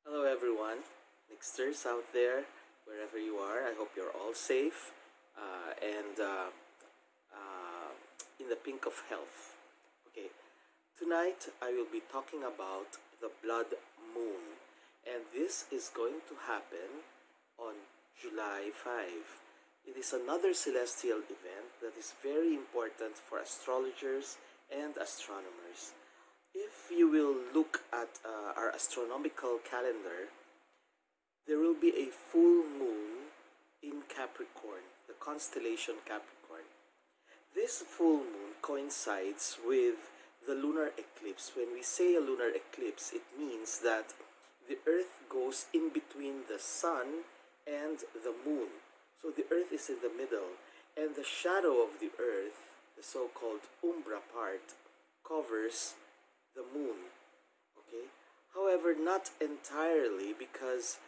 Hello, everyone, Nixters out there, wherever you are. I hope you're all safe and uh, in the pink of health. Okay, tonight I will be talking about the blood moon, and this is going to happen on July 5. It is another celestial event that is very important for astrologers and astronomers. If you will look at our astronomical calendar, there will be a full moon in Capricorn, the constellation Capricorn. This full moon coincides with the lunar eclipse. When we say a lunar eclipse, it means that the earth goes in between the sun and the moon. So the earth is in the middle, and the shadow of the earth, the so called umbra part, covers the moon. Okay? However, not entirely, because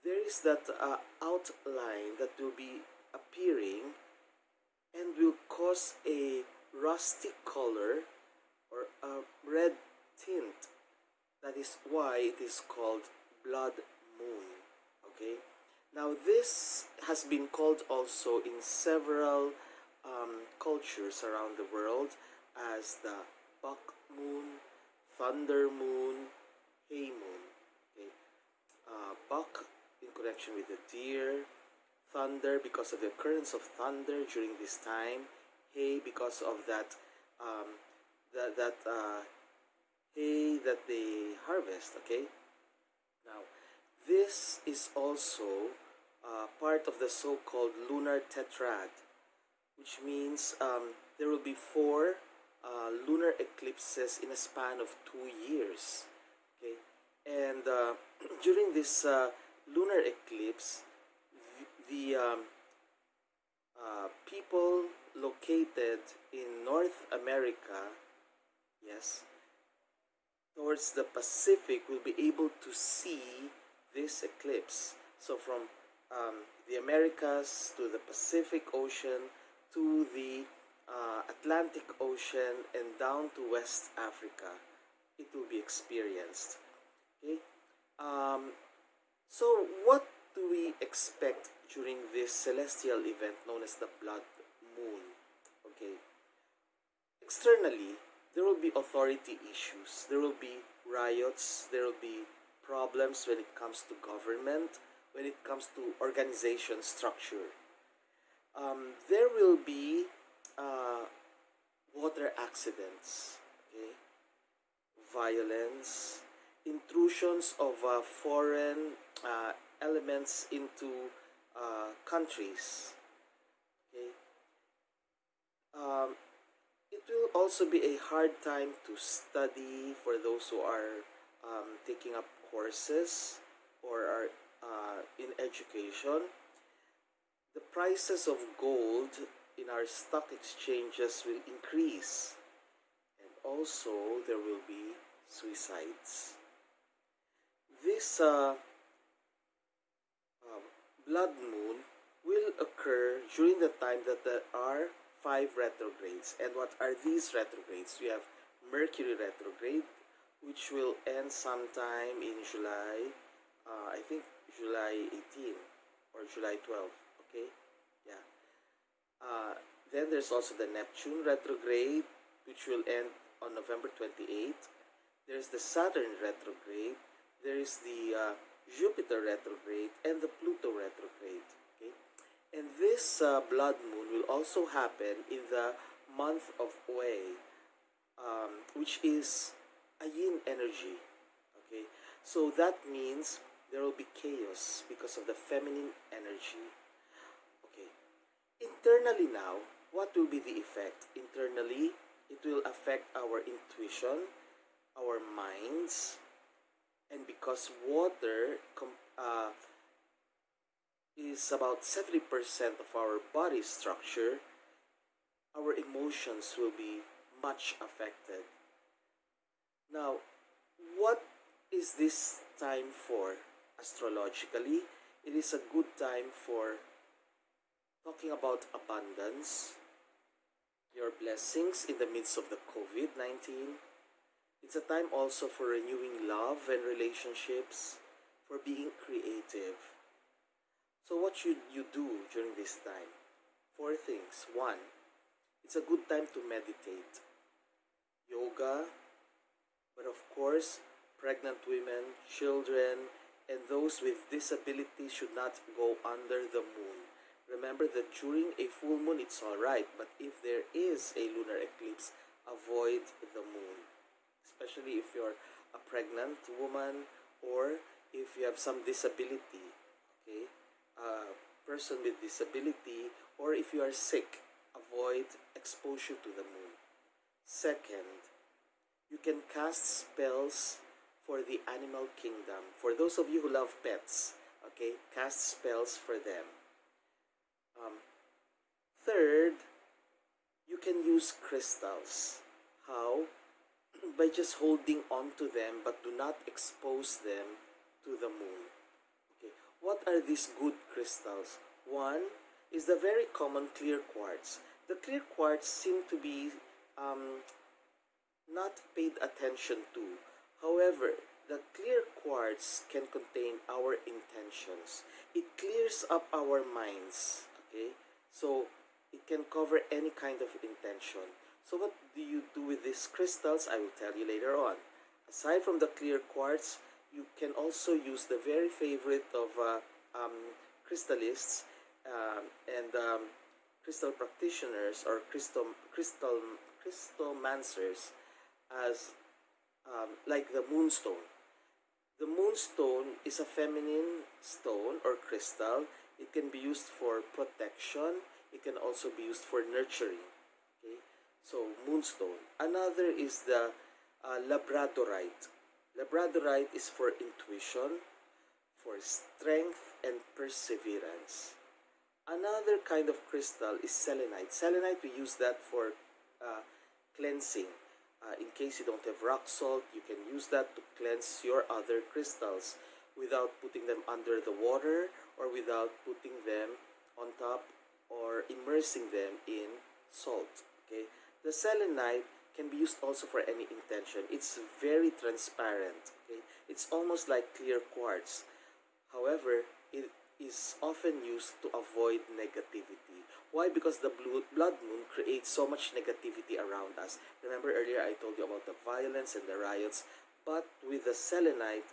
there is that outline that will be appearing and will cause a rusty color or a red tint. That is why it is called blood moon. Okay? Now, this has been called also in several cultures around the world as the buck moon, thunder moon, hay moon. Okay? Buck in connection with the deer, thunder because of the occurrence of thunder during this time, hay because of that hay that they harvest. Okay, now this is also part of the so-called lunar tetrad, which means there will be four lunar eclipses in a span of 2 years. Okay, and during this lunar eclipse, the people located in North America, yes, towards the Pacific, will be able to see this eclipse. So from the Americas to the Pacific Ocean to the Atlantic Ocean and down to West Africa, it will be experienced. Okay. Um, so what do we expect during this celestial event known as the blood moon? Okay. Externally, there will be authority issues. There will be riots. There will be problems when it comes to government, when it comes to organization structure. There will be uh, water accidents, okay, violence, intrusions of foreign elements into countries. Okay, um, it will also be a hard time to study for those who are taking up courses or are in education. The prices of gold in our stock exchanges will increase, and also there will be suicides. This um, blood moon will occur during the time that there are five retrogrades. And what are these retrogrades? We have Mercury retrograde, which will end sometime in July, I think July 18 or July 12. Okay, yeah. Then there's also the Neptune retrograde, which will end on November 28th. There's the Saturn retrograde. There is the Jupiter retrograde and the Pluto retrograde. Okay, and this blood moon will also happen in the month of Wei, which is a yin energy. Okay, so that means there will be chaos because of the feminine energy. Okay, internally now, what will be the effect? Internally, it will affect our intuition, our minds, and because water is about 70% of our body structure, our emotions will be much affected. Now, what is this time for? Astrologically, it is a good time for talking about abundance, your blessings in the midst of the COVID 19. It's a time also for renewing love and relationships. for being creative. So what should you do during this time? Four things. One, it's a good time to meditate. Yoga, but of course, pregnant women, children, and those with disabilities should not go under the moon. Remember that during a full moon it's alright, but if there is a lunar eclipse, avoid the moon. Especially if you're a pregnant woman or if you have some disability, okay? A person with disability, or if you are sick, avoid exposure to the moon. Second, you can cast spells for the animal kingdom. For those of you who love pets, okay, cast spells for them. Um, Third, you can use crystals. How? By just holding on to them but do not expose them to the moon. Okay, what are these good crystals? One is the very common clear quartz. The clear quartz seem to be um, not paid attention to. However, the clear quartz can contain our intentions. It clears up our minds. Okay, so it can cover any kind of intention. So what do you do with these crystals? I will tell you later on. Aside from the clear quartz, you can also use the very favorite of crystallists and crystal practitioners or crystalmancers as like the moonstone. The moonstone is a feminine stone or crystal. It can be used for protection. It can also be used for nurturing. Okay, so moonstone. Another is the labradorite. Labradorite is for intuition, for strength and perseverance. Another kind of crystal is selenite. Selenite, we use that for cleansing. In case you don't have rock salt, you can use that to cleanse your other crystals without putting them under the water or without putting them on top or immersing them in salt. Okay, the selenite can be used also for any intention. It's very transparent. Okay, it's almost like clear quartz. However, it is often used to avoid negativity. Why? Because the blood moon creates so much negativity around us. Remember earlier I told you about the violence and the riots, but with the selenite,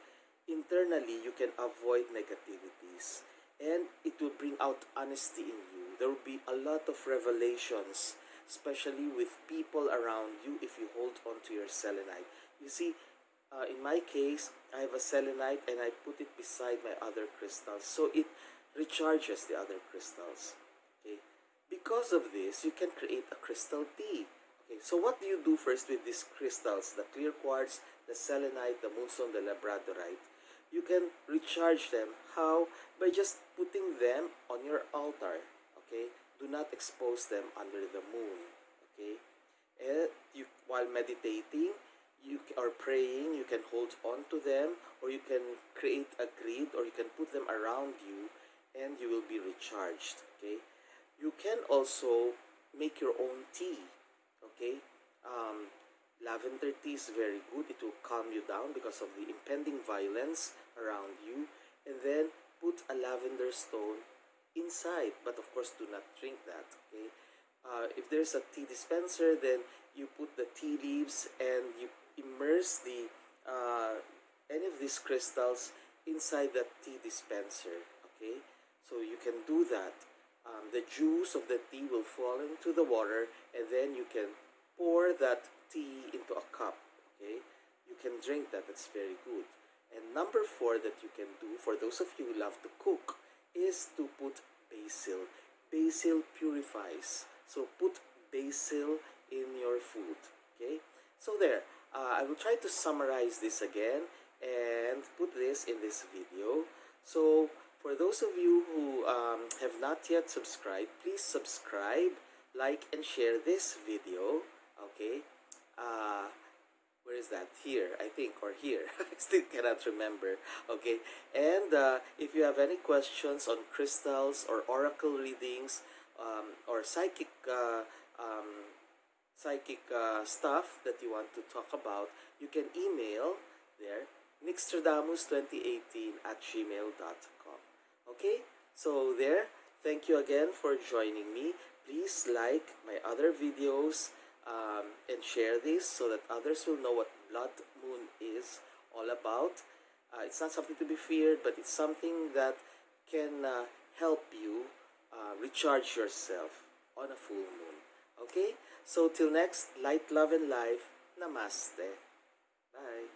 internally you can avoid negativities and it will bring out honesty in you. There will be a lot of revelations, especially with people around you if you hold on to your selenite. You see, in my case, I have a selenite and I put it beside my other crystals so it recharges the other crystals. Okay, because of this, you can create a crystal tea. Okay, so what do you do first with these crystals? The clear quartz, the selenite, the moonstone, the labradorite. You can recharge them. How? By just putting them on your altar. Okay, do not expose them under the moon. Okay, and you while meditating, you are praying, you can hold on to them, or you can create a grid, or you can put them around you, and you will be recharged. Okay, you can also make your own tea. Okay, lavender tea is very good. It will calm you down because of the impending violence around you, and then put a lavender stone inside. But of course, do not drink that. Okay, if there's a tea dispenser, then you put the tea leaves and you immerse the any of these crystals inside that tea dispenser. Okay, so you can do that. The juice of the tea will fall into the water, and then you can pour that tea into a cup. Okay, you can drink that. That's very good. And number four that you can do for those of you who love to cook is to put basil. Basil purifies. So put basil in your food. Okay, so there. I will try to summarize this again and put this in this video. So for those of you who have not yet subscribed, please subscribe, like, and share this video. Okay, where is that? Here, I think, or here. I still cannot remember. Okay, and if you have any questions on crystals or oracle readings or psychic stuff that you want to talk about, you can email there nixtradamus2018@gmail.com. Okay, so there, thank you again for joining me. Please like my other videos, and share this so that others will know what blood moon is all about. It's not something to be feared, but it's something that can help you recharge yourself on a full moon. Okay? So till next, light, love, and life. Namaste. Bye.